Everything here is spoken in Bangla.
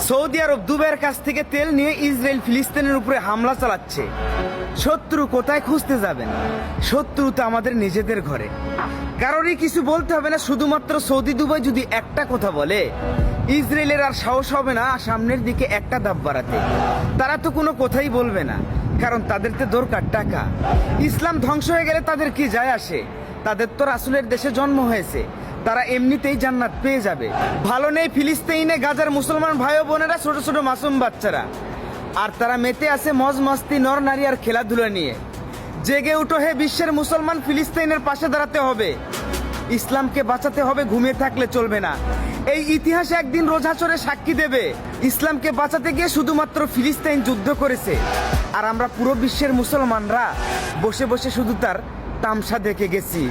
সৌদি আরব দুবাইয়ের কাছ থেকে তেল নিয়ে ইসরায়েল ফিলিস্তিনের উপরে হামলা চালাচ্ছে। শত্রু কোথায় খুঁজতে যাবেন? শত্রু তো আমাদের নিজেদের ঘরে। কারোরই কিছু বলতে হবে না, শুধুমাত্র সৌদি দুবাই যদি একটা কথা বলে, ইসরায়েলের আর সাহস হবে না সামনের দিকে একটা ধাপ বাড়াতে। তারা তো কোনো কথাই বলবে না, কারণ তাদের তো দরকার টাকা। ইসলাম ধ্বংস হয়ে গেলে তাদের কি যায় আসে? তাদের তো রাসূলের দেশে জন্ম হয়েছে, তারা এমনিতেই জান্নাত পেয়ে যাবে। ভালো নেই ফিলিস্তিনে গাজার মুসলমান ভাই ও বোনেরা, ছোট ছোট মাসুম বাচ্চারা, আর তারা মেতে আছে মজ মস্তি, নর নারী আর খেলাধুলা নিয়ে। জেগে উঠো হে বিশ্বের মুসলমান, ফিলিস্তিনের পাশে দাঁড়াতে হবে, ইসলামকে বাঁচাতে হবে, ঘুমিয়ে থাকলে চলবে না। এই ইতিহাস একদিন রোজ হাশরে সাক্ষী দেবে, ইসলামকে বাঁচাতে গিয়ে শুধুমাত্র ফিলিস্তিন যুদ্ধ করেছে, আর আমরা পুরো বিশ্বের মুসলমানরা বসে বসে শুধু তার তামসা দেখে গেছি।